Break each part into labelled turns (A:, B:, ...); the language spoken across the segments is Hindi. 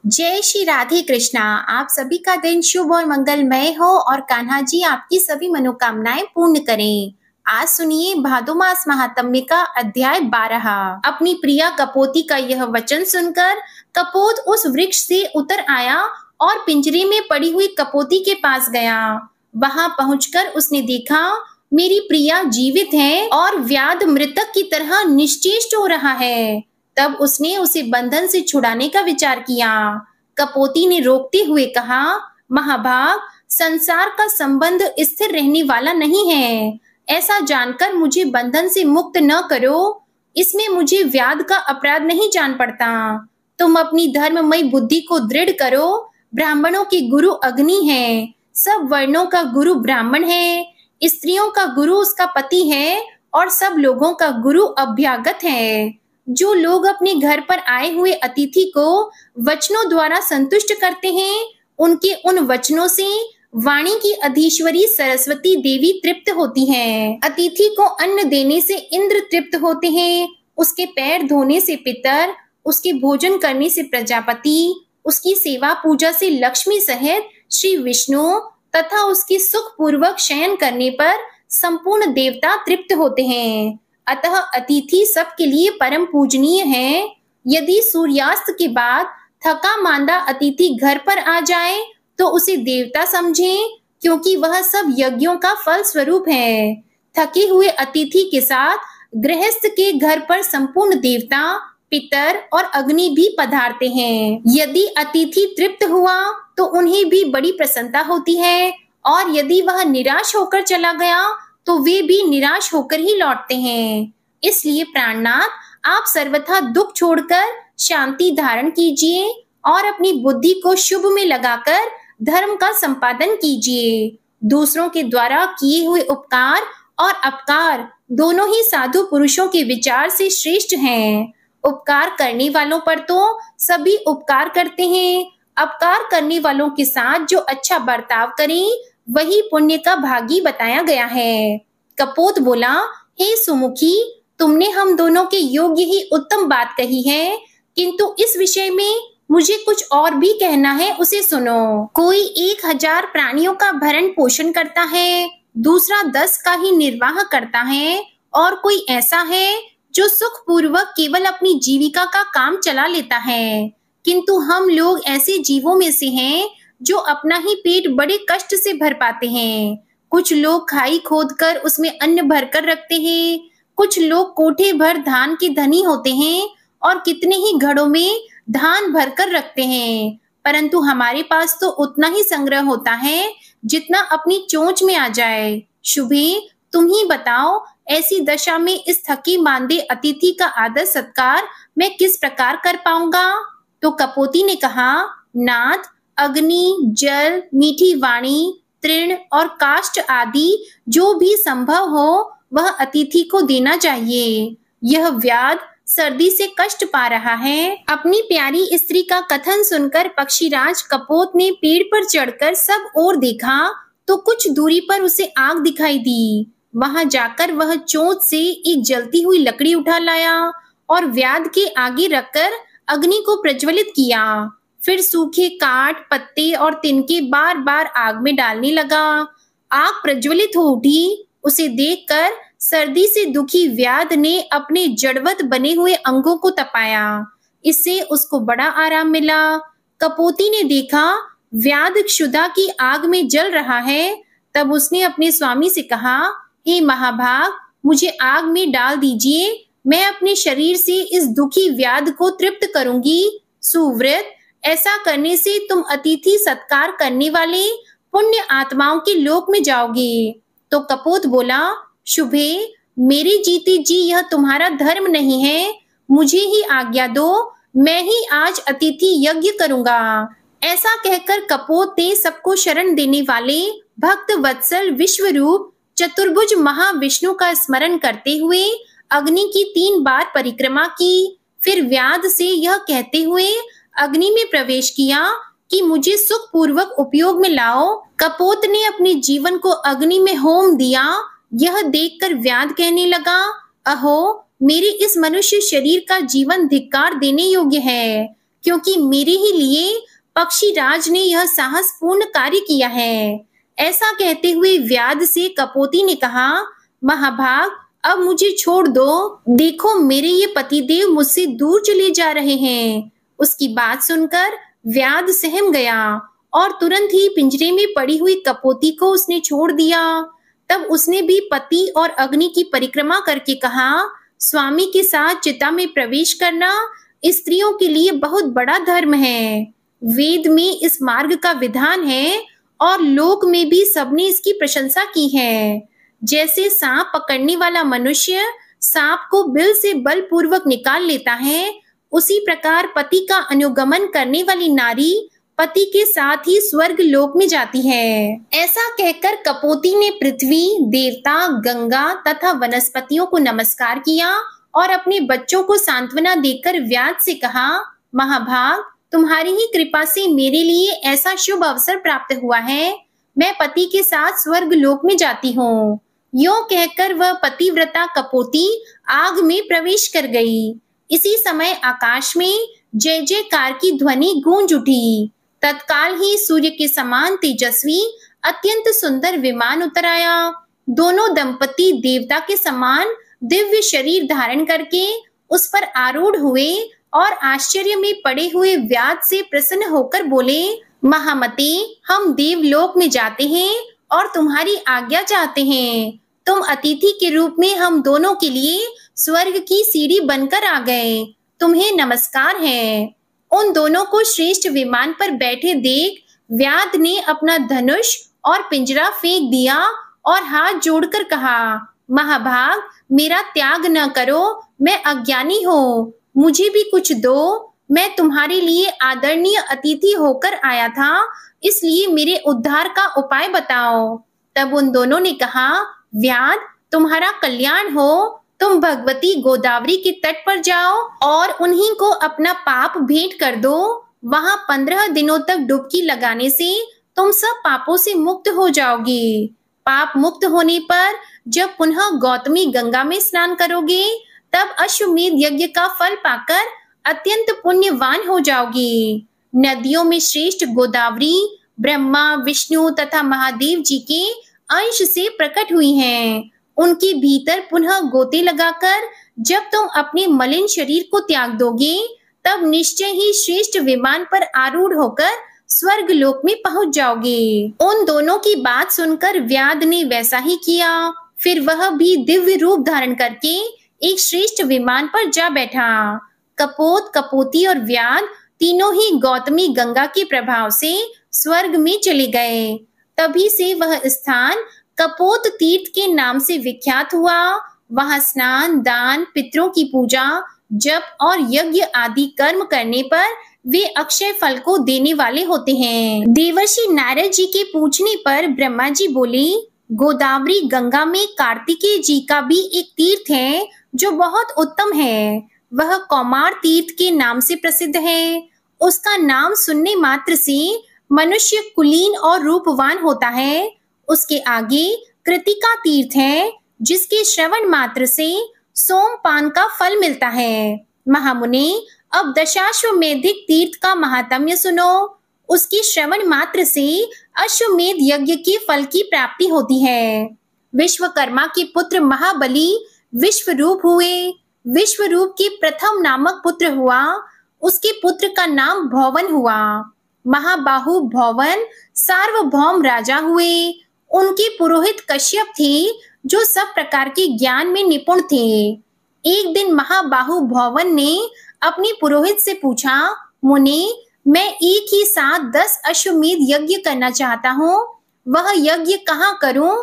A: जय श्री राधे कृष्णा। आप सभी का दिन शुभ और मंगलमय हो और कान्हा जी आपकी सभी मनोकामनाएं पूर्ण करें। आज सुनिए भादो मास महात्म्य का अध्याय 12। अपनी प्रिया कपोती का यह वचन सुनकर कपोत उस वृक्ष से उतर आया और पिंजरे में पड़ी हुई कपोती के पास गया। वहां पहुंचकर उसने देखा मेरी प्रिया जीवित है और व्याध मृतक की तरह निश्चेष्ट हो रहा है। तब उसने उसे बंधन से छुड़ाने का विचार किया। कपोती ने रोकते हुए कहा, महाभाग, संसार का संबंध स्थिर रहने वाला नहीं है। ऐसा जानकर मुझे बंधन से मुक्त न करो। इसमें मुझे व्याध का अपराध नहीं जान पड़ता। तुम अपनी धर्ममयी बुद्धि को दृढ़ करो। ब्राह्मणों के गुरु अग्नि है, सब वर्णों का गुरु ब्राह्मण है, स्त्रियों का गुरु उसका पति है और सब लोगों का गुरु अभ्यागत है। जो लोग अपने घर पर आए हुए अतिथि को वचनों द्वारा संतुष्ट करते हैं, उनके उन वचनों से वाणी की अधीश्वरी सरस्वती देवी तृप्त होती हैं। अतिथि को अन्न देने से इंद्र तृप्त होते हैं, उसके पैर धोने से पितर, उसके भोजन करने से प्रजापति, उसकी सेवा पूजा से लक्ष्मी सहित श्री विष्णु तथा उसके सुख पूर्वक शयन करने पर संपूर्ण देवता तृप्त होते हैं। अतः अतिथि सबके लिए परम पूजनीय है। यदि सूर्यास्त के बाद थका मांदा अतिथि घर पर आ जाए तो उसे देवता समझें, क्योंकि वह सब यज्ञों का फल स्वरूप है। थके हुए अतिथि के साथ गृहस्थ के घर पर संपूर्ण देवता, पितर और अग्नि भी पधारते हैं। यदि अतिथि तृप्त हुआ तो उन्हें भी बड़ी प्रसन्नता होती है, और यदि वह निराश होकर चला गया तो वे भी निराश होकर ही लौटते हैं। इसलिए प्राणनाथ, आप सर्वथा दुख छोड़कर शांति धारण कीजिए और अपनी बुद्धि को शुभ में लगाकर धर्म का संपादन कीजिए। दूसरों के द्वारा किए हुए उपकार और अपकार दोनों ही साधु पुरुषों के विचार से श्रेष्ठ हैं। उपकार करने वालों पर तो सभी उपकार करते हैं। अपकार करने वालों के साथ जो अच्छा बर्ताव करें वही पुण्य का भागी बताया गया है। कपोत बोला, हे सुमुखी, तुमने हम दोनों के योग्य ही उत्तम बात कही है, किंतु इस विषय में मुझे कुछ और भी कहना है, उसे सुनो। कोई 1000 प्राणियों का भरण पोषण करता है, दूसरा 10 का ही निर्वाह करता है, और कोई ऐसा है जो सुख पूर्वक केवल अपनी जीविका का काम चला लेता है। किंतु हम लोग ऐसे जीवों में से हैं जो अपना ही पेट बड़े कष्ट से भर पाते हैं। कुछ लोग खाई खोदकर उसमें अन्न भरकर रखते हैं, कुछ लोग कोठे भर धान के धनी होते हैं और कितने ही घड़ों में धान भरकर रखते हैं, परंतु हमारे पास तो उतना ही संग्रह होता है जितना अपनी चोंच में आ जाए। शुभे, तुम ही बताओ, ऐसी दशा में इस थके मांदे अतिथि का आदर सत्कार मैं किस प्रकार कर पाऊंगा? तो कपोती ने कहा, नाथ, अग्नि, जल, मीठी वाणी, तृण और काष्ठ आदि जो भी संभव हो वह अतिथि को देना चाहिए। यह व्याध सर्दी से कष्ट पा रहा है। अपनी प्यारी स्त्री का कथन सुनकर पक्षीराज कपोत ने पेड़ पर चढ़कर सब ओर देखा तो कुछ दूरी पर उसे आग दिखाई दी। वहां जाकर वह चोंच से एक जलती हुई लकड़ी उठा लाया और व्याध के आगे रखकर अग्नि को प्रज्वलित किया। फिर सूखे काट, पत्ते और तिनके बार बार आग में डालने लगा। आग प्रज्वलित हो उठी। उसे देखकर सर्दी से दुखी व्याध ने अपने जड़वत बने हुए अंगों को तपाया। इससे उसको बड़ा आराम मिला। कपोती ने देखा व्याध क्षुधा की आग में जल रहा है। तब उसने अपने स्वामी से कहा, हे महाभाग, मुझे आग में डाल दीजिए, मैं अपने शरीर से इस दुखी व्याध को तृप्त करूंगी। सुव्रत, ऐसा करने से तुम अतिथि सत्कार करने वाले पुण्य आत्माओं के लोक में जाओगे। तो कपोत बोला, शुभे, मेरे जीते जी यह तुम्हारा धर्म नहीं है, मुझे ही आज्ञा दो, मैं ही आज अतिथि यज्ञ करूंगा। ऐसा कहकर कपोत ने सबको शरण देने वाले भक्त वत्सल विश्वरूप चतुर्भुज महाविष्णु का स्मरण करते हुए अग्नि की 3 बार परिक्रमा की। फिर व्याध से यह कहते हुए अग्नि में प्रवेश किया कि मुझे सुख पूर्वक उपयोग में लाओ। कपोत ने अपने जीवन को अग्नि में होम दिया। यह देखकर व्याध कहने लगा, अहो, मेरे इस मनुष्य शरीर का जीवन धिक्कार देने योग्य है। क्योंकि मेरे ही लिए पक्षीराज ने यह साहसपूर्ण कार्य किया है। ऐसा कहते हुए व्याध से कपोती ने कहा, महाभाग, अब मुझे छोड़ दो। देखो, मेरे ये पतिदेव मुझसे दूर चले जा रहे हैं। उसकी बात सुनकर व्याध सहम गया और तुरंत ही पिंजरे में पड़ी हुई कपोती को उसने छोड़ दिया। तब उसने भी पति और अग्नि की परिक्रमा करके कहा, स्वामी के साथ चिता में प्रवेश करना स्त्रियों के लिए बहुत बड़ा धर्म है। वेद में इस मार्ग का विधान है और लोक में भी सबने इसकी प्रशंसा की है। जैसे सांप पकड़ने वाला मनुष्य सांप को बिल से बलपूर्वक निकाल लेता है, उसी प्रकार पति का अनुगमन करने वाली नारी पति के साथ ही स्वर्ग लोक में जाती है। ऐसा कहकर कपोती ने पृथ्वी, देवता, गंगा तथा वनस्पतियों को नमस्कार किया और अपने बच्चों को सांत्वना देकर व्याध से कहा, महाभाग, तुम्हारी ही कृपा से मेरे लिए ऐसा शुभ अवसर प्राप्त हुआ है। मैं पति के साथ स्वर्ग लोक में जाती हूँ। यों कहकर वह पतिव्रता कपोती आग में प्रवेश कर गई। इसी समय आकाश में जय जयकार की ध्वनि गूंज उठी। तत्काल ही सूर्य के समान तेजस्वी अत्यंत सुंदर विमान उतर आया। दोनों दंपति देवता के समान दिव्य शरीर धारण करके उस पर आरूढ़ हुए और आश्चर्य में पड़े हुए व्याध से प्रसन्न होकर बोले, महामते, हम देवलोक में जाते हैं और तुम्हारी आज्ञा चाहते हैं। तुम अतिथि के रूप में हम दोनों के लिए स्वर्ग की सीढ़ी बनकर आ गए। तुम्हें नमस्कार है। उन दोनों को श्रेष्ठ विमान पर बैठे देख व्याध ने अपना धनुष और पिंजरा फेंक दिया और हाथ जोड़कर कहा, महाभाग, मेरा त्याग न करो, मैं अज्ञानी हूँ, मुझे भी कुछ दो। मैं तुम्हारे लिए आदरणीय अतिथि होकर आया था, इसलिए मेरे उद्धार का उपाय बताओ। तब उन दोनों ने कहा, व्याध, तुम्हारा कल्याण हो। तुम भगवती गोदावरी के तट पर जाओ और उन्हीं को अपना पाप भेंट कर दो। वहां 15 दिनों तक डुबकी लगाने से तुम सब पापों से मुक्त हो जाओगे। पाप मुक्त होने पर जब पुनः गौतमी गंगा में स्नान करोगे, तब अश्वमेध यज्ञ का फल पाकर अत्यंत पुण्यवान हो जाओगे। नदियों में श्रेष्ठ गोदावरी ब्रह्मा, विष्णु तथा महादेव जी के अंश से प्रकट हुई हैं। उनके भीतर पुनः गोते लगाकर जब तुम अपने मलिन शरीर को त्याग दोगे, तब निश्चय ही श्रेष्ठ विमान पर आरूढ़ होकर स्वर्ग लोक में पहुंच जाओगे। उन दोनों की बात सुनकर व्याध ने वैसा ही किया। फिर वह भी दिव्य रूप धारण करके एक श्रेष्ठ विमान पर जा बैठा। कपोत, कपोती और व्याध तीनों ही गौतमी गंगा के प्रभाव से स्वर्ग में चले गए। तभी से वह स्थान कपोत तीर्थ के नाम से विख्यात हुआ। वहां स्नान, दान, पितरों की पूजा, जप और यज्ञ आदि कर्म करने पर वे अक्षय फल को देने वाले होते हैं। देवर्षि नारद जी के पूछने पर ब्रह्मा जी बोले, गोदावरी गंगा में कार्तिकेय जी का भी एक तीर्थ है जो बहुत उत्तम है। वह कौमार तीर्थ के नाम से प्रसिद्ध है। उसका नाम सुनने मात्र से मनुष्य कुलीन और रूपवान होता है। उसके आगे कृतिका तीर्थ है, जिसके श्रवण मात्र से सोमपान का फल मिलता है। महामुनि, अब दशाश्वमेधिक तीर्थ का महात्म्य सुनो। उसकी श्रवण मात्र से अश्वमेध यज्ञ के फल की प्राप्ति होती है। विश्वकर्मा के पुत्र महाबली विश्वरूप हुए। विश्वरूप के प्रथम नामक पुत्र हुआ। उसके पुत्र का नाम भौवन हुआ। महाबाहु भौवन सार्वभौम राजा हुए। उनके पुरोहित कश्यप थे, जो सब प्रकार के ज्ञान में निपुण थे। एक दिन महाबाहु भौवन ने अपने पुरोहित से पूछा, मुनि, मैं एक ही साथ 10 अश्वमेध यज्ञ करना चाहता हूँ, वह यज्ञ कहाँ करूं?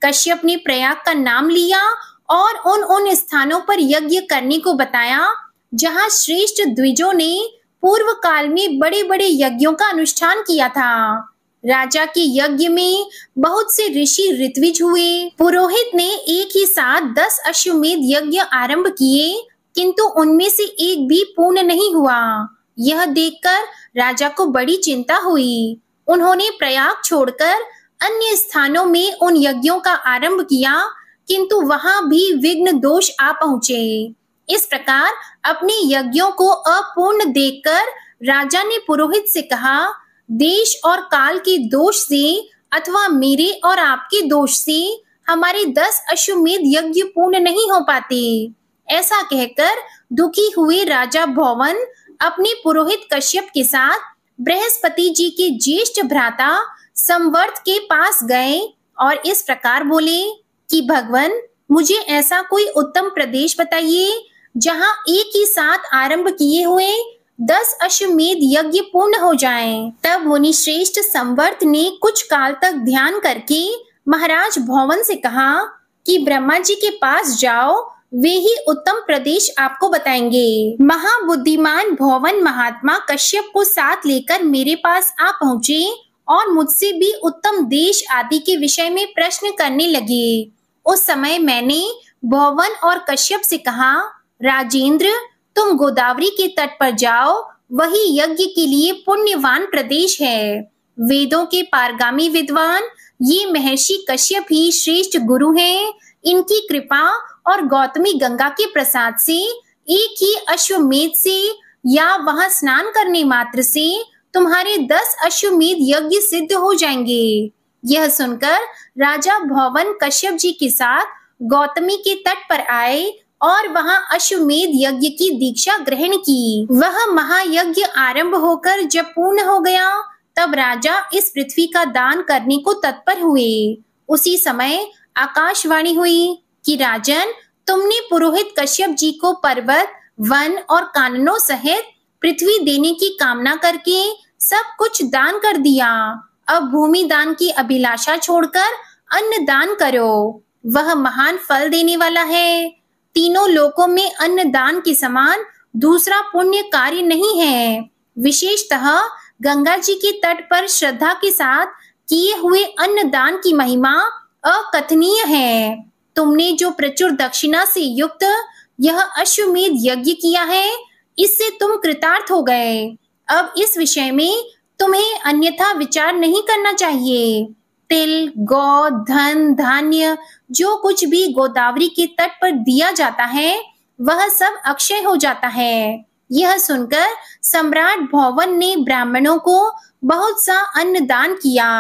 A: कश्यप ने प्रयाग का नाम लिया और उन स्थानों पर यज्ञ करने को बताया जहाँ श्रेष्ठ द्विजों ने पूर्व काल में बड़े बड़े यज्ञों का अनुष्ठान किया था। राजा के यज्ञ में बहुत से ऋषि ऋत्विज हुए। पुरोहित ने एक ही साथ 10 अश्वमेध यज्ञ आरंभ किए, किंतु उनमें से एक भी पूर्ण नहीं हुआ। यह देखकर राजा को बड़ी चिंता हुई। उन्होंने प्रयाग छोड़कर अन्य स्थानों में उन यज्ञों का आरंभ किया, किंतु वहां भी विघ्न दोष आ पहुंचे। इस प्रकार अपने यज्ञों को अपूर्ण देखकर राजा ने पुरोहित से कहा, देश और काल के दोष से अथवा मेरे और आपके दोष से हमारे 10 अश्वमेध यज्ञ पूर्ण नहीं हो पाते। ऐसा कहकर दुखी हुए राजा भौवन अपने पुरोहित कश्यप के साथ बृहस्पति जी के ज्येष्ठ भ्राता संवर्त के पास गए और इस प्रकार बोले कि भगवान, मुझे ऐसा कोई उत्तम प्रदेश बताइए जहां एक ही साथ आरंभ किए हुए 10 अश्वमेध यज्ञ पूर्ण हो जाएं। तब मुनि श्रेष्ठ संवर्त ने कुछ काल तक ध्यान करके महाराज भौवन से कहा कि ब्रह्मा जी के पास जाओ, वे ही उत्तम प्रदेश आपको बताएंगे। महाबुद्धिमान भौवन महात्मा कश्यप को साथ लेकर मेरे पास आ पहुंचे और मुझसे भी उत्तम देश आदि के विषय में प्रश्न करने लगे। उस समय मैंने भौवन और कश्यप से कहा, राजेंद्र, तुम गोदावरी के तट पर जाओ, वही यज्ञ के लिए पुण्यवान प्रदेश है। वेदों के पारगामी विद्वान ये महर्षि कश्यप ही श्रेष्ठ गुरु हैं। इनकी कृपा और गौतमी गंगा के प्रसाद से एक ही अश्वमेध से या वहां स्नान करने मात्र से तुम्हारे 10 अश्वमेध यज्ञ सिद्ध हो जाएंगे। यह सुनकर राजा भौवन कश्यप जी के साथ गौतमी के तट पर आए और वहां अश्वमेध यज्ञ की दीक्षा ग्रहण की। वह महायज्ञ आरंभ होकर जब पूर्ण हो गया, तब राजा इस पृथ्वी का दान करने को तत्पर हुए। उसी समय आकाशवाणी हुई कि राजन, तुमने पुरोहित कश्यप जी को पर्वत, वन और काननों सहित पृथ्वी देने की कामना करके सब कुछ दान कर दिया। अब भूमि दान की अभिलाषा छोड़कर अन्न दान करो, वह महान फल देने वाला है। तीनों लोकों में अन्न दान के समान दूसरा पुण्य कार्य नहीं है। विशेषतः गंगा जी के तट पर श्रद्धा के साथ किए हुए अन्न दान की महिमा अकथनीय है। तुमने जो प्रचुर दक्षिणा से युक्त यह अश्वमेध यज्ञ किया है, इससे तुम कृतार्थ हो गए। अब इस विषय में तुम्हें अन्यथा विचार नहीं करना चाहिए। तिल, गौ, धन, धान्य जो कुछ भी गोदावरी के तट पर दिया जाता है, वह सब अक्षय हो जाता है। यह सुनकर सम्राट भौवन ने ब्राह्मणों को बहुत सा अन्न दान किया।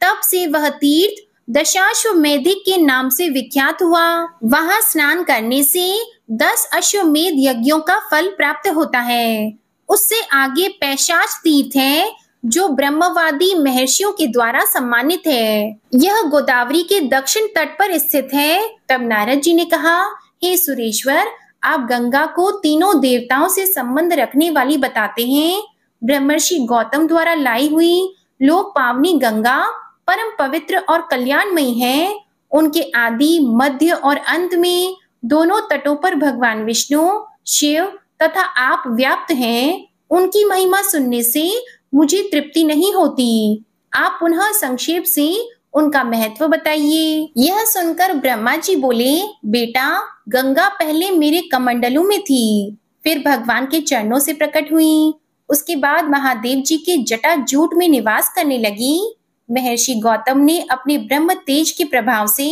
A: तब से वह तीर्थ दशाश्वमेधिक के नाम से विख्यात हुआ। वहां स्नान करने से 10 अश्वमेध यज्ञों का फल प्राप्त होता है। उससे आगे पैशाच तीर्थ है, जो ब्रह्मवादी महर्षियों के द्वारा सम्मानित है। यह गोदावरी के दक्षिण तट पर स्थित है। तब नारद जी ने कहा, हे सुरेश्वर, आप गंगा को तीनों देवताओं से संबंध रखने वाली बताते हैं। ब्रह्मर्षि गौतम द्वारा लाई हुई लोक पावनी गंगा परम पवित्र और कल्याणमयी है। उनके आदि, मध्य और अंत में दोनों तटों पर भगवान विष्णु, शिव तथा आप व्याप्त हैं। उनकी महिमा सुनने से मुझे तृप्ति नहीं होती। आप पुनः संक्षेप से उनका महत्व बताइए। यह सुनकर ब्रह्मा जी बोले, बेटा, गंगा पहले मेरे कमंडलों में थी, फिर भगवान के चरणों से प्रकट हुई। उसके बाद महादेव जी के जटाजूट में निवास करने लगी। महर्षि गौतम ने अपने ब्रह्म तेज के प्रभाव से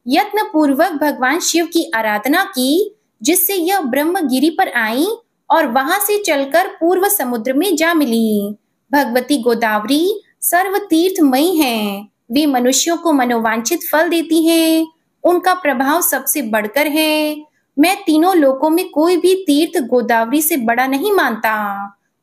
A: यत्न पूर्वक भगवान शिव की आराधना की, जिससे यह ब्रह्मगिरी पर आई और वहां से चलकर पूर्व समुद्र में जा मिली। भगवती गोदावरी सर्व तीर्थमयी हैं। वे मनुष्यों को मनोवांछित फल देती हैं। उनका प्रभाव सबसे बढ़कर है। मैं तीनों लोकों में कोई भी तीर्थ गोदावरी से बड़ा नहीं मानता।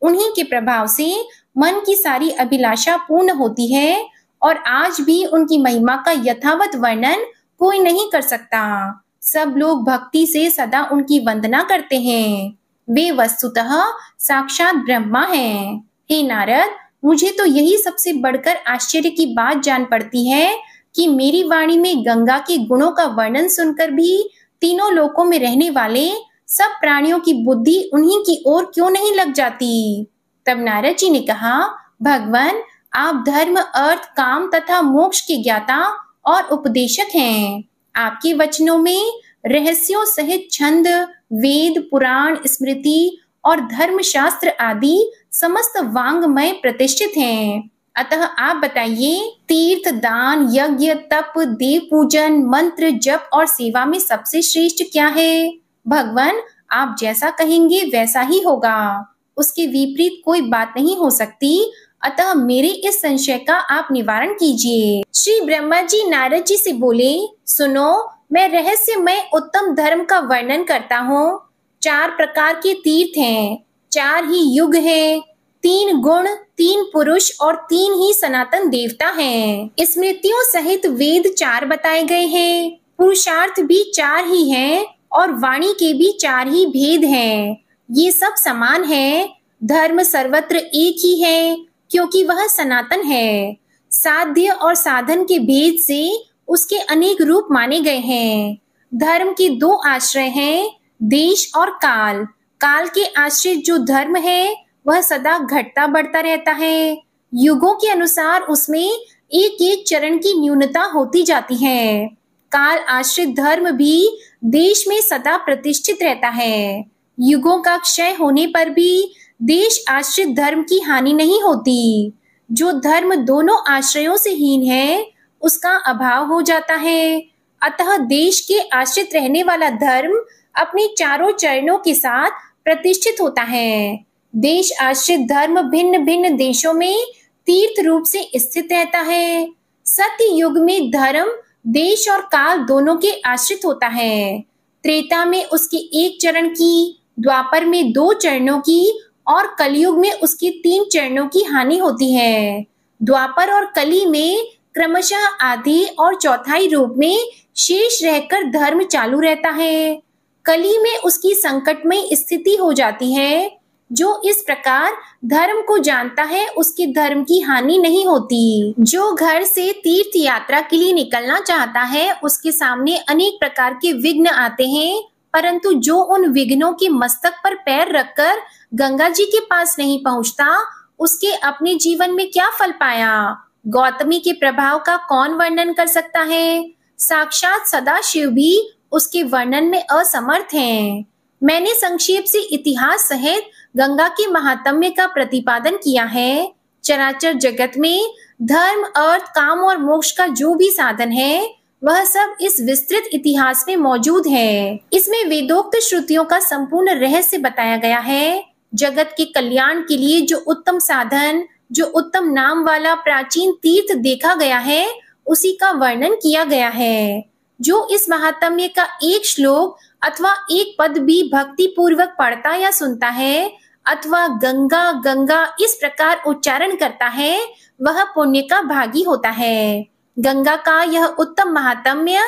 A: उन्हीं के प्रभाव से मन की सारी अभिलाषा पूर्ण होती है और आज भी उनकी महिमा का यथावत वर्णन कोई नहीं कर सकता। सब लोग भक्ति से सदा उनकी वंदना करते हैं। वे वस्तुतः साक्षात ब्रह्मा हैं। हे नारद, मुझे तो यही सबसे बढ़कर आश्चर्य की बात जान पड़ती है कि मेरी वाणी में गंगा के गुणों का वर्णन सुनकर भी तीनों लोकों में रहने वाले सब प्राणियों की बुद्धि उन्हीं की ओर क्यों नहीं लग जाती। तब नारद जी ने कहा, भगवान, आप धर्म, अर्थ, काम तथा मोक्ष के ज्ञाता और उपदेशक हैं। आपके वचनों में रहस्यों सहित छंद, वेद, पुराण, स्मृति और धर्मशास्त्र आदि समस्त वांग्मय प्रतिष्ठित हैं। अतः आप बताइए, तीर्थ, दान, यज्ञ, तप, देव पूजन, मंत्र, जप और सेवा में सबसे श्रेष्ठ क्या है? भगवान, आप जैसा कहेंगे वैसा ही होगा। उसके विपरीत कोई बात नहीं हो सकती, अतः मेरे इस संशय का आप निवारण कीजिए। श्री ब्रह्मा जी नारद जी से बोले, सुनो, मैं रहस्यमय उत्तम धर्म का वर्णन करता हूँ। 4 प्रकार के तीर्थ हैं, 4 ही युग हैं, 3 गुण, 3 पुरुष और 3 ही सनातन देवता हैं। स्मृतियों सहित वेद 4 बताए गए हैं, पुरुषार्थ भी 4 ही हैं और वाणी के भी 4 ही भेद हैं। ये सब समान है। धर्म सर्वत्र एक ही है क्योंकि वह सनातन है। साध्य और साधन के भेद से उसके अनेक रूप माने गए हैं। धर्म के 2 आश्रय हैं, देश और काल। काल के आश्रय जो धर्म है वह सदा घटता बढ़ता रहता है। युगों के अनुसार उसमें एक एक चरण की न्यूनता होती जाती है। काल आश्रित धर्म भी देश में सदा प्रतिष्ठित रहता है। युगों का क्षय होने पर भी देश आश्रित धर्म की हानि नहीं होती। जो धर्म दोनों आश्रयों से हीन है उसका अभाव हो जाता है। अतः देश के आश्रित रहने वाला धर्म अपने चारों चरणों के साथ प्रतिष्ठित होता है। देश आश्रित धर्म भिन्न भिन्न देशों में तीर्थ रूप से स्थित रहता है। सत्य युग में धर्म देश और काल दोनों के आश्रित होता है। त्रेता में उसके 1 चरण की, द्वापर में 2 चरणों की और कलयुग में उसके 3 चरणों की हानि होती है। द्वापर और कली में क्रमशः आधे और चौथाई रूप में शेष रहकर धर्म चालू रहता है। कली में उसकी संकटमय स्थिति हो जाती है। जो इस प्रकार धर्म को जानता है उसके धर्म की हानि नहीं होती। जो घर से तीर्थ यात्रा के लिए निकलना चाहता है उसके सामने अनेक प्रकार के विघ्न आते हैं, परंतु जो उन विघ्नों के मस्तक पर पैर रखकर गंगा जी के पास नहीं पहुंचता उसके अपने जीवन में क्या फल पाया। गौतमी के प्रभाव का कौन वर्णन कर सकता है। साक्षात सदाशिव भी उसके वर्णन में असमर्थ हैं। मैंने संक्षेप से इतिहास सहित गंगा के महात्म्य का प्रतिपादन किया है। चराचर जगत में धर्म, अर्थ, काम और मोक्ष का जो भी साधन है वह सब इस विस्तृत इतिहास में मौजूद है। इसमें वेदोक्त श्रुतियों का संपूर्ण रहस्य बताया गया है। जगत के कल्याण के लिए जो उत्तम साधन, जो उत्तम नाम वाला प्राचीन तीर्थ देखा गया है उसी का वर्णन किया गया है। जो इस महात्म्य का एक श्लोक अथवा एक पद भी भक्ति पूर्वक पढ़ता या सुनता है अथवा गंगा गंगा इस प्रकार उच्चारण करता है वह पुण्य का भागी होता है। गंगा का यह उत्तम महात्म्य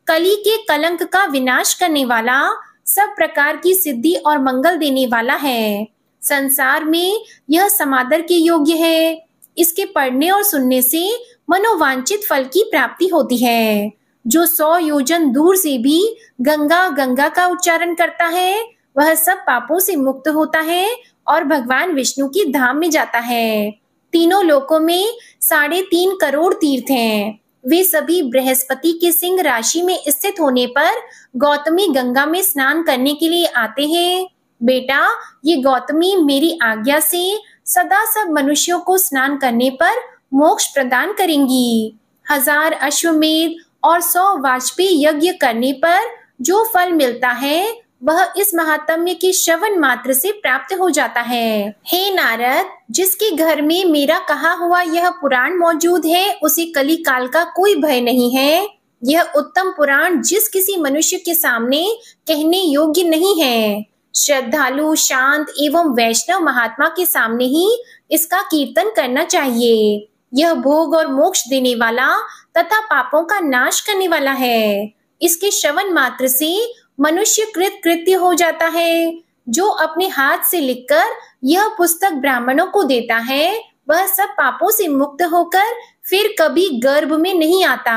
A: कली के कलंक का विनाश करने वाला, सब प्रकार की सिद्धि और मंगल देने वाला है। संसार में यह समादर के योग्य है। इसके पढ़ने और सुनने से मनोवांछित फल की प्राप्ति होती है। जो 100 योजन दूर से भी गंगा गंगा का उच्चारण करता है वह सब पापों से मुक्त होता है और भगवान विष्णु की धाम में जाता है। तीनों लोकों में 3.5 करोड़ तीर्थ हैं। वे सभी बृहस्पति के सिंह राशि में स्थित होने पर गौतमी गंगा में स्नान करने के लिए आते हैं। बेटा, ये गौतमी मेरी आज्ञा से सदा सब मनुष्यों को स्नान करने पर मोक्ष प्रदान करेंगी। 1000 अश्वमेध और 100 वाजपेयी यज्ञ करने पर जो फल मिलता है वह इस महात्म्य के श्रवण मात्र से प्राप्त हो जाता है। हे नारद, जिसके घर में मेरा कहा हुआ यह पुराण मौजूद है उसे कली काल का कोई भय नहीं है। यह उत्तम पुराण जिस किसी मनुष्य के सामने कहने योग्य नहीं है। श्रद्धालु, शांत एवं वैष्णव महात्मा के सामने ही इसका कीर्तन करना चाहिए। यह भोग और मोक्ष देने वाला तथा पापों का नाश करने वाला है। इसके श्रवण मात्र से मनुष्य कृत कृत्य हो जाता है। जो अपने हाथ से लिखकर यह पुस्तक ब्राह्मणों को देता है वह सब पापों से मुक्त होकर फिर कभी गर्भ में नहीं आता,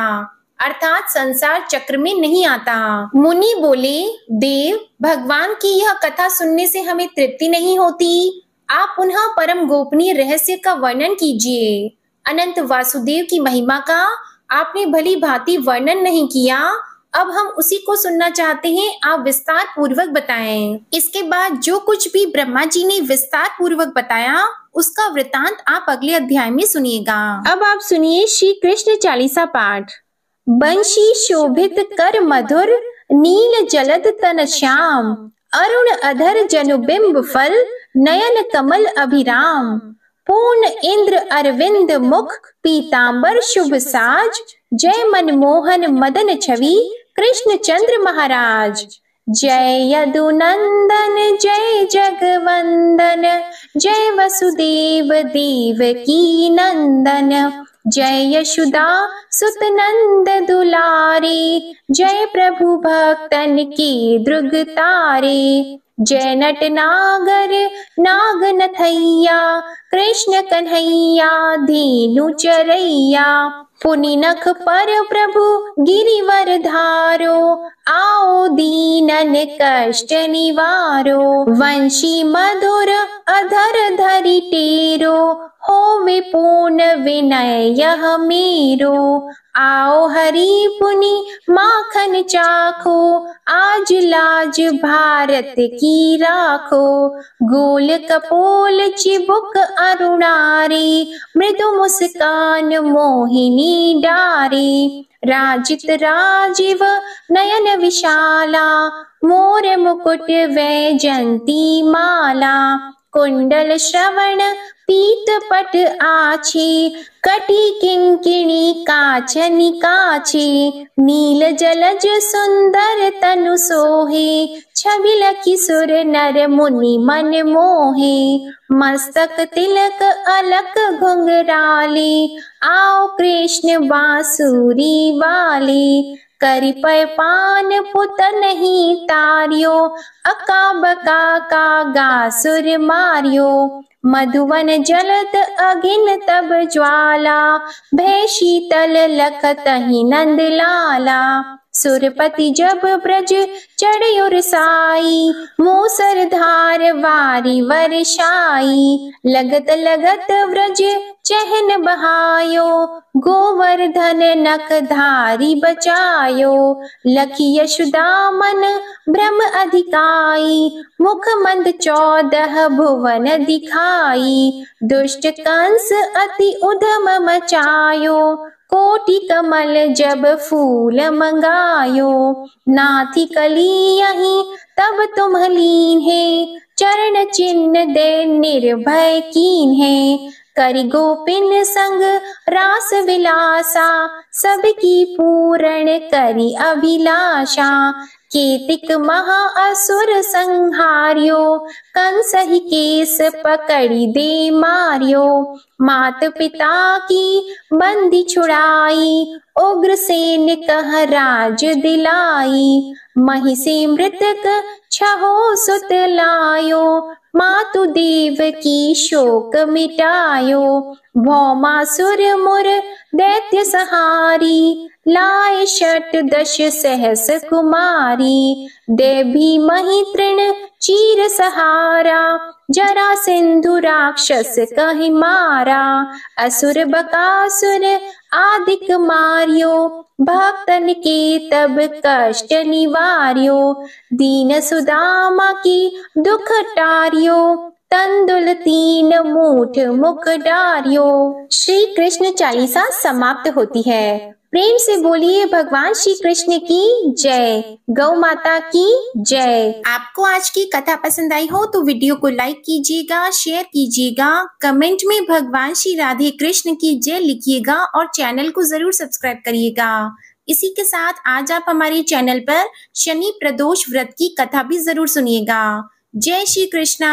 A: अर्थात संसार चक्र में नहीं आता। मुनि बोले, देव, भगवान की यह कथा सुनने से हमें तृप्ति नहीं होती। आप पुनः परम गोपनीय रहस्य का वर्णन कीजिए। अनंत वासुदेव की महिमा का आपने भली भांति वर्णन नहीं किया। अब हम उसी को सुनना चाहते हैं, आप विस्तार पूर्वक बताएं। इसके बाद जो कुछ भी ब्रह्मा जी ने विस्तार पूर्वक बताया उसका वृतांत आप अगले अध्याय में सुनिएगा। अब आप सुनिए श्री कृष्ण चालीसा पाठ। बंशी शोभित कर मधुर, नील जलद तन श्याम, अरुण अधर जनुबिंब फल, नयन कमल अभिराम, पूर्ण इंद्र अरविंद मुख, पीतांबर शुभ साज, जय मनमोहन मदन छवि, कृष्ण चंद्र महाराज। जय यदुनंदन जय जगवंदन, जय वसुदेव देवकी नंदन, जय यशोदा सुत नंद दुलारे, जय प्रभु भक्तन के द्रुग तारे। जय नट नागर नाग नथैया, कृष्ण कन्हैया धेनु चरैया। पुनि नख पर प्रभु गिरिवर धारो, आओ दीनन कष्ट निवारो। वंशी मधुर अधर धरि टेरो, होवे पूर्ण विनय यह मेरो। आओ हरि पुनि माखन चाखो, आज लाज भारत की राखो। गोल कपोल चिबुक अरुणारी, मृदु मुस्कान मोहिनी डारी। राजित राजीव नयन विशाला, मोर मुकुट वैजंती माला। कुंडल श्रवण पीत पट आछी, कटी किंकिणी काचनि काछी। नील जलज सुंदर तनु सोहे, छबि लखि सुर नर मुनि मन मोहे। मस्तक तिलक अलक घुंघराले, आओ कृष्ण बांसुरी वाले। करि पय पान पुत नहीं तारियो, अका बका का गासुर मारियो। मधुवन जलत अगिन तब ज्वाला, भय शीतल लखतहि नंद लाला। सुरपति जब ब्रज चढ़्यो साई, मूसर धार वारी वर्षाई। लगत लगत व्रज चहन बहायो, गोवर्धन नख धारी बचायो। लखी यशोदा मन भ्रम अधिकाई, मुख मंद 14 भुवन दिखाई। दुष्ट कंस अति उधम मचायो, कोटि कमल जब फूल मंगायो। नाथी कली यहीं तब तुम लीन है, चरण चिन्ह दे निर्भय कीन है। करि गोपिन संग रास विलासा, सबकी पूर्ण करि अभिलाषा। केतिक महा असुर संहार्यो, कंसहि केस पकड़ी दे मारियो। मात पिता की बंदी छुड़ाई, उग्रसेन कह राज दिलाई। महिषी मृतक छहो सुत लायो, मातु देव की शोक मिटायो। भौमासुर मुर दैत्य सहारी, लाए 68 सहस कुमारी। देवी मही तृण चीर सहारा, जरा सिंधु राक्षस कहि मारा। असुर बकासुर आदिक मारियो, भक्तन के तब कष्ट निवार्यो। दीन सुदामा की दुख टारियो, तंदुल 3 मूठ मुख डारियो। श्री कृष्ण चालीसा समाप्त होती है। प्रेम से बोलिए भगवान श्री कृष्ण की जय, गौ माता की जय। आपको आज की कथा पसंद आई हो तो वीडियो को लाइक कीजिएगा, शेयर कीजिएगा, कमेंट में भगवान श्री राधे कृष्ण की जय लिखिएगा और चैनल को जरूर सब्सक्राइब करिएगा। इसी के साथ आज आप हमारे चैनल पर शनि प्रदोष व्रत की कथा भी जरूर सुनिएगा। जय श्री कृष्णा।